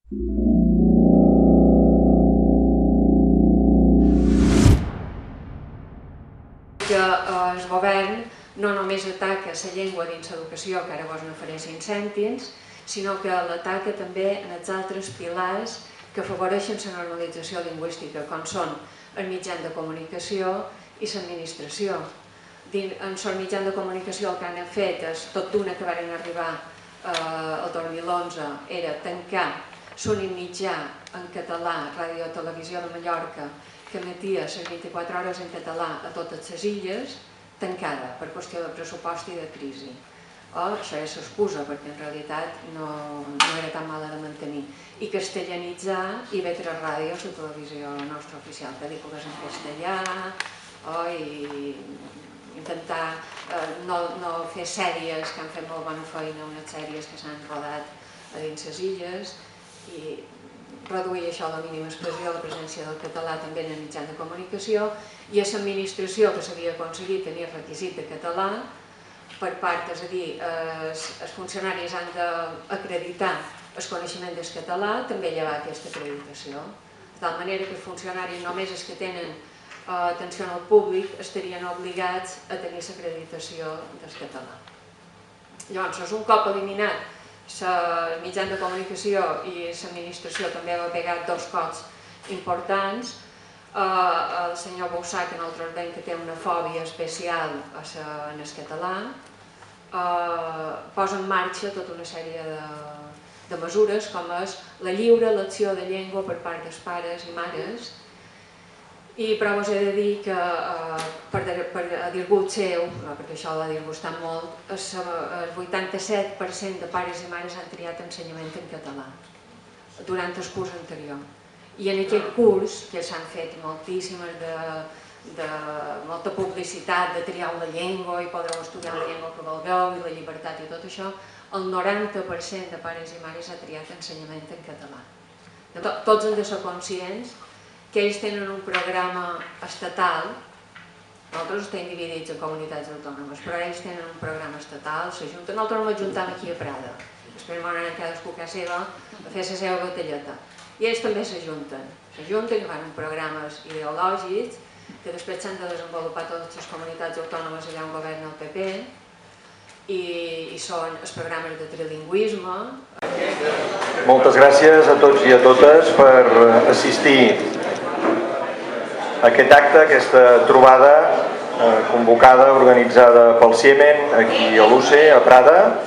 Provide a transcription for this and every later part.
Que el govern no només ataca la llengua dins l'educació, que ara vos ne faré 5 cèntims, sinó que l'ataca també en els altres pilars que afavoreixen la normalització lingüística, com són el mitjà de comunicació i l'administració. En el mitjà de comunicació el que han fet és, tot d'una que van arribar el 2011, era tancar l'únic mitjà en català, Ràdio Televisió de Mallorca, que emetia les 24 hores en català a totes les illes, tancada per qüestió de pressupost i de crisi. Això és l'excusa, perquè en realitat no era tan mala de mantenir. I castellanitzar IB3 Ràdio, la televisió nostra oficial, pel·lícules en castellà, i intentar no fer sèries que han fet molt bona feina, unes sèries que s'han rodat a dins les illes, i reduir això a la mínima expressió, la presència del català també en el mitjà de comunicació, i a l'administració, que s'havia aconseguit tenir el requisit de català per part, és a dir, els funcionaris han d'acreditar el coneixement del català, també llevar aquesta acreditació, de tal manera que els funcionaris, només els que tenen atenció al públic, estarien obligats a tenir l'acreditació del català. Llavors, un cop eliminat el mitjà de comunicació i l'administració també va pegar 2 cops importants. El senyor Boussà, que nosaltres veiem que té una fòbia especial en el català, posa en marxa tota una sèrie de mesures, com és la lliure elecció de llengua per part dels pares i mares. Però us he de dir que, a disgust seu, perquè això l'ha disgustat molt, el 87% de pares i mares han triat ensenyament en català durant el curs anterior. I en aquest curs, que s'han fet moltíssimes molta publicitat de triar una llengua i podreu estudiar la llengua que vulgueu i la llibertat i tot això, el 90% de pares i mares ha triat ensenyament en català. Tots han de ser conscients que ells tenen un programa estatal, nosaltres estem dividits en comunitats autònomes, però ells tenen un programa estatal, s'ajunten, nosaltres ens ajuntem aquí a Prada, després m'anem cadascú a casa seva a fer la seva batalleta, i ells també s'ajunten i fan programes ideològics que després s'han de desenvolupar totes les comunitats autònomes allà on governa el PP, i són els programes de trilingüisme. Moltes gràcies a tots i a totes per assistir a aquest acte, aquesta trobada convocada, organitzada pel CIEMEN aquí a l'UCE, a Prada,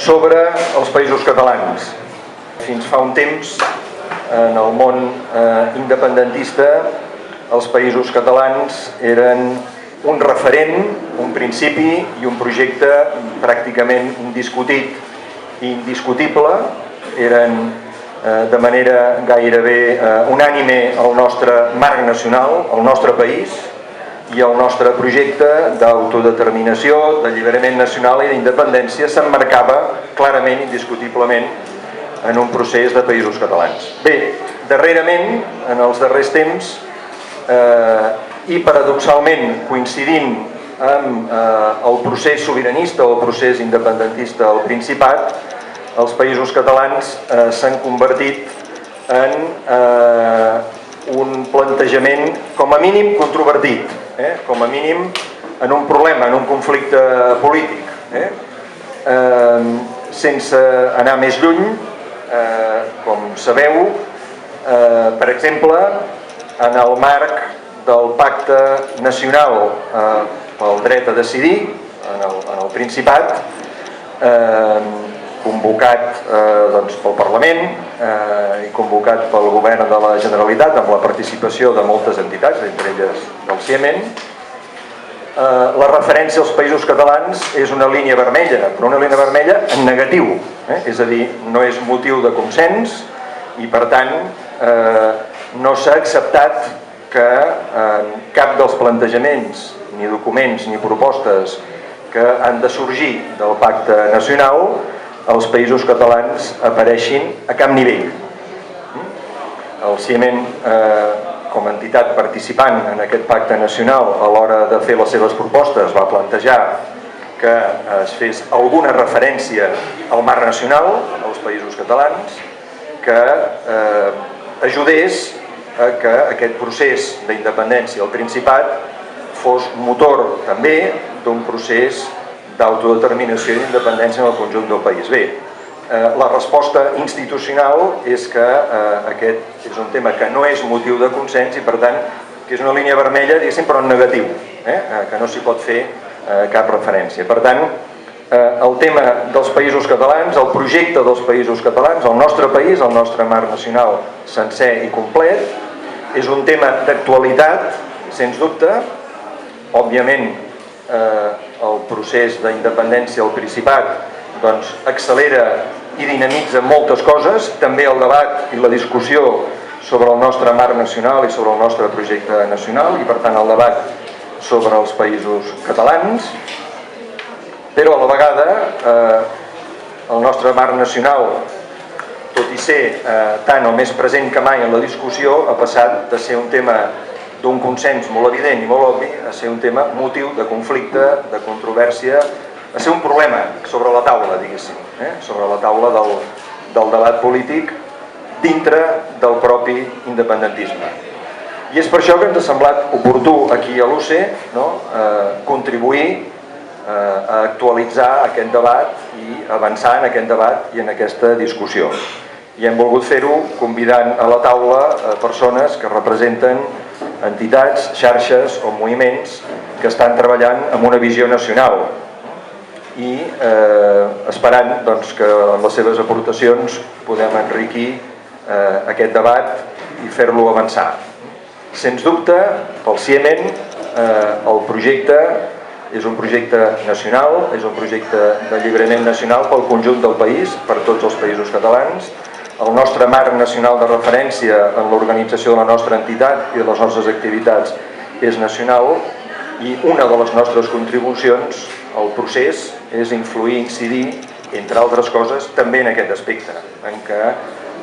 sobre els països catalans. Fins fa un temps, en el món independentista, els països catalans eren un referent, un principi i un projecte pràcticament indiscutit i indiscutible. Eren de manera gairebé unànime el nostre marc nacional, el nostre país i el nostre projecte d'autodeterminació, d'alliberament nacional i d'independència s'emmarcava clarament, indiscutiblement, en un procés de països catalans. Bé, darrerament, en els darrers temps, i paradoxalment coincidint amb el procés sobiranista o el procés independentista al Principat, els països catalans s'han convertit en un plantejament com a mínim controvertit, com a mínim en un problema, en un conflicte polític. Sense anar més lluny, com sabeu, per exemple, en el marc del Pacte Nacional pel Dret a Decidir en el Principat, convocat pel Parlament i convocat pel Govern de la Generalitat amb la participació de moltes entitats, entre elles del CIEMEN, la referència als països catalans és una línia vermella, però una línia vermella en negatiu, és a dir, no és motiu de consens i per tant no s'ha acceptat que cap dels plantejaments, ni documents ni propostes que han de sorgir del Pacte Nacional els països catalans apareixin a cap nivell. El CIEMEN, com a entitat participant en aquest pacte nacional, a l'hora de fer les seves propostes, va plantejar que es fes alguna referència al marc nacional, als països catalans, que ajudés a que aquest procés d'independència al Principat fos motor també d'un procés d'autodeterminació i d'independència en el conjunt del país. Bé, la resposta institucional és que aquest és un tema que no és motiu de consens i, per tant, que és una línia vermella, diguéssim, però en negatiu, que no s'hi pot fer cap referència. Per tant, el tema dels països catalans, el projecte dels països catalans, el nostre país, el nostre mar nacional sencer i complet, és un tema d'actualitat, sens dubte. Òbviament, el procés d'independència al Principat accelera i dinamitza moltes coses, també el debat i la discussió sobre el nostre mar nacional i sobre el nostre projecte nacional i, per tant, el debat sobre els països catalans. Però a la vegada el nostre mar nacional, tot i ser tant o més present que mai en la discussió, ha passat de ser un tema d'un consens molt evident i molt obvi a ser un tema motiu de conflicte, de controvèrsia, a ser un problema sobre la taula, diguéssim, sobre la taula del debat polític dintre del propi independentisme. I és per això que ens ha semblat oportú aquí a l'UCE contribuir a actualitzar aquest debat i avançar en aquest debat i en aquesta discussió. I hem volgut fer-ho convidant a la taula persones que representen entitats, xarxes o moviments que estan treballant amb una visió nacional i esperant que amb les seves aportacions podem enriquir aquest debat i fer-lo avançar. Sens dubte, pel CIEMEN, el projecte és un projecte nacional, és un projecte d'alliberament nacional pel conjunt del país, per tots els països catalans. El nostre marc nacional de referència en l'organització de la nostra entitat i de les nostres activitats és nacional i una de les nostres contribucions al procés és influir, incidir, entre altres coses, també en aquest aspecte, en què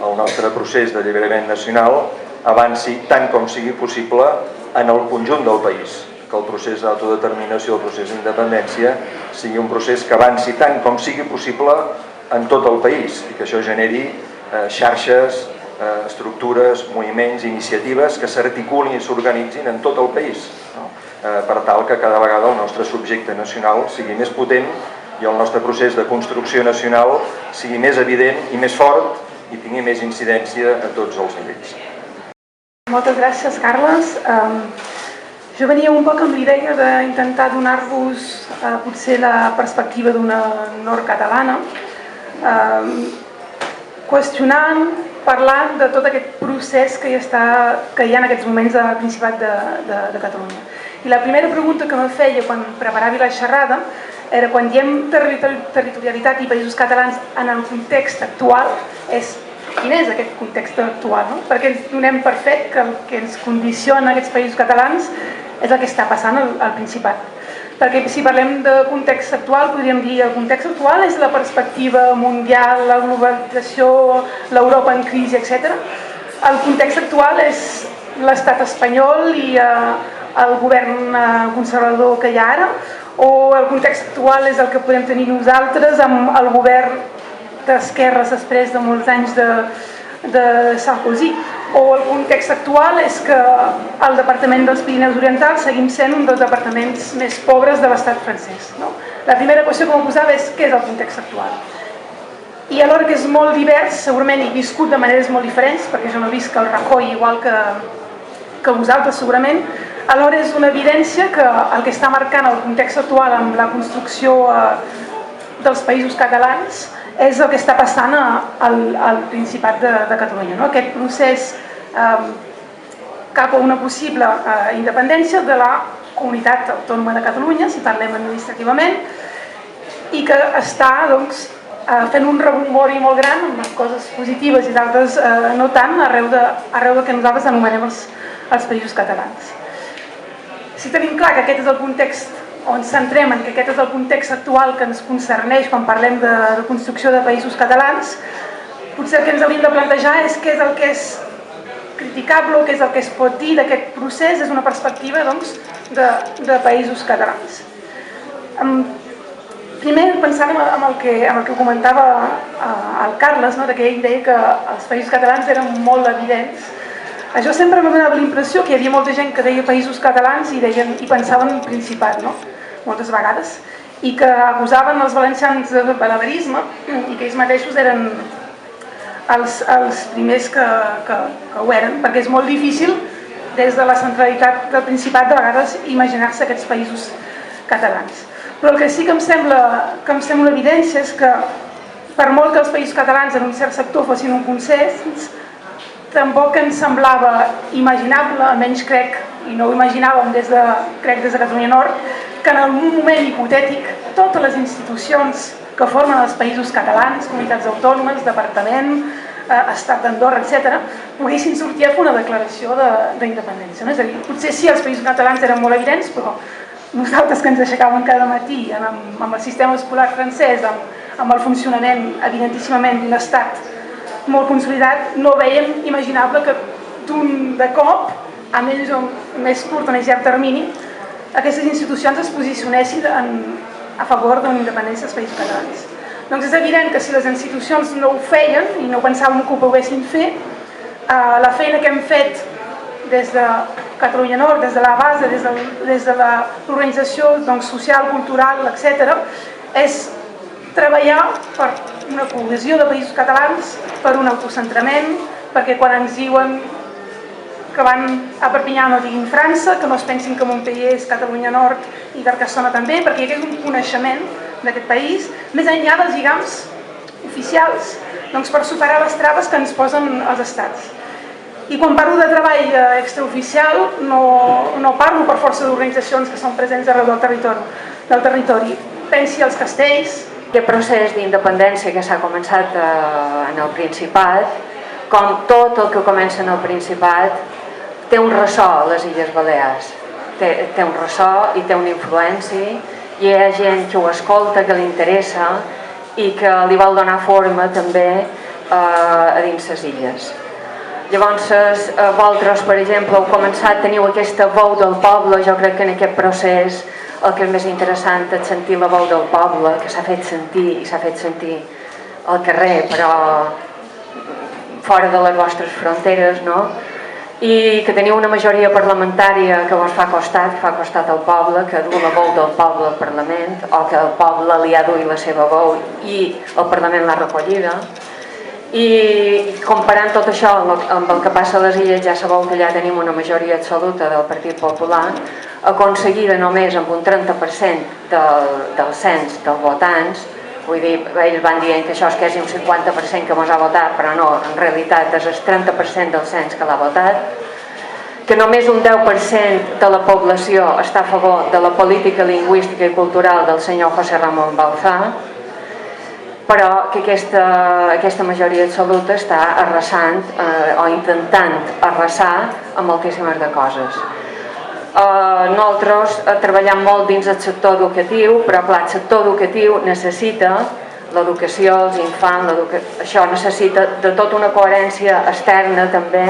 el nostre procés d'alliberament nacional avanci tant com sigui possible en el conjunt del país, que el procés d'autodeterminació, el procés d'independència, sigui un procés que avanci tant com sigui possible en tot el país i que això generi xarxes, estructures, moviments, iniciatives que s'articulin i s'organitzin en tot el país, per tal que cada vegada el nostre subjecte nacional sigui més potent i el nostre procés de construcció nacional sigui més evident i més fort i tingui més incidència a tots els nivells. Moltes gràcies, Carles. Jo venia un poc amb l'idea d'intentar donar-vos potser la perspectiva d'una nord-catalana, qüestionant, parlant de tot aquest procés que hi ha en aquests moments al Principat de Catalunya. I la primera pregunta que me feia quan preparava la xerrada era, quan diem territorialitat i països catalans en el context actual, és quin és aquest context actual, no? Perquè ens donem per fet que el que ens condiciona aquests països catalans és el que està passant al Principat. Perquè si parlem de context actual, podríem dir que el context actual és la perspectiva mundial, la globalització, l'Europa en crisi, etc. El context actual és l'estat espanyol i el govern conservador que hi ha ara, o el context actual és el que podem tenir nosaltres amb el govern d'esquerres després de molts anys de Sarkozy, o el context actual és que el Departament dels Pirineus Orientals seguim sent un dels departaments més pobres de l'estat francès. La primera qüestió que m'ho posava és què és el context actual. I alhora que és molt divers, segurament he viscut de maneres molt diferents, perquè jo no visc al Rajoy igual que vosaltres segurament, alhora és una evidència que el que està marcant el context actual amb la construcció dels països catalans és el que està passant al Principat de Catalunya. Aquest procés cap a una possible independència de la comunitat autònoma de Catalunya, si parlem administrativament, i que està fent un rebombori molt gran amb coses positives i d'altres no tant arreu del que nosaltres anomenem els països catalans. Si tenim clar que aquest és el context on ens centrem, en que aquest és el context actual que ens concerneix quan parlem de construcció de països catalans, potser el que ens hauríem de plantejar és què és el que és criticable o què és el que es pot dir d'aquest procés des d'una perspectiva de països catalans. primer pensant en el que comentava el Carles, no? Que ell deia que els països catalans eren molt evidents. Això sempre m'ha donat l'impressió que hi havia molta gent que deia països catalans i pensaven Principat, no? Moltes vegades, i que acusaven els valencians de balabarisme i que ells mateixos eren els primers que ho eren, perquè és molt difícil des de la centralitat del Principat de vegades imaginar-se aquests països catalans. Però el que sí que em sembla evidència és que per molt que els països catalans en un cert sector fossin un consens, tampoc ens semblava imaginable, almenys crec, i no ho imaginàvem des de Catalunya Nord, que en algun moment hipotètic totes les institucions que formen els països catalans, comunitats autònomes, departament, estat d'Andorra, etc., poguessin sortir a fer una declaració d'independència. És a dir, potser sí, els països catalans eren molt evidents, però nosaltres que ens aixecàvem cada matí amb el sistema escolar francès, amb el funcionament evidentíssimament d'un estat molt consolidat, no veiem imaginable que de cop, a més curt o més llarg termini, aquestes institucions es posicionessin a favor d'una independència dels països catalans. Doncs és evident que si les institucions no ho feien i no pensàvem que ho poguessin fer, la feina que hem fet des de Catalunya Nord, des de la base, des de l'organització social, cultural, etc., és treballar per una cohesió de països catalans, per un autocentrament, perquè quan ens diuen que van a Perpinyà no diguin França, que no es pensin que Montpellier és Catalunya Nord i Carcassona també, perquè hi hagués un coneixement d'aquest país, més enllà dels lligams oficials, doncs per superar les traves que ens posen els estats. I quan parlo de treball extraoficial no parlo per força d'organitzacions que són presents arreu del territori. Pensi als castells. Aquest procés d'independència que s'ha començat en el Principat, com tot el que comença en el Principat, té un ressò a les Illes Balears. Té un ressò i té una influència, i hi ha gent que ho escolta, que li interessa i que li vol donar forma també a dins les illes. Llavors, vosaltres, per exemple, heu començat, teniu aquesta veu del poble. Jo crec que en aquest procés el que és més interessant és sentir la veu del poble, que s'ha fet sentir i s'ha fet sentir al carrer, però fora de les vostres fronteres, no? I que teniu una majoria parlamentària que vos fa costat al poble, que du la veu del poble al Parlament, o que el poble li ha duit la seva veu i el Parlament l'ha recollida. I comparant tot això amb el que passa a les illes, ja sabeu que allà tenim una majoria absoluta del Partit Popular, aconseguida només amb un 30% del cens dels votants. Vull dir, ells van dient que això és quasi un 50% que mos ha votat, però no, en realitat és el 30% del cens que l'ha votat, que només un 10% de la població està a favor de la política lingüística i cultural del senyor José Ramón Bauzá, però que aquesta majoria absoluta està arrasant o intentant arrasar amb moltíssimes de coses. Nosaltres treballem molt dins del sector educatiu, però clar, el sector educatiu necessita l'educació, els infants, això necessita de tota una coherència externa també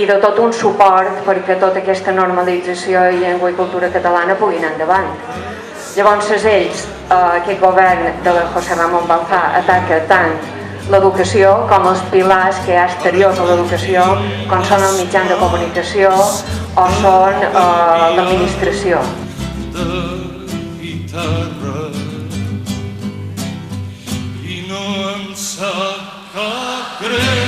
i de tot un suport perquè tota aquesta normalització i llengua i cultura catalana pugui anar endavant. Llavors ells, aquest govern de José Ramón Bauzá, ataca tant l'educació com els pilars que hi ha exteriors a l'educació, com són el mitjà de comunicació o són l'administració. I no em sap cap greu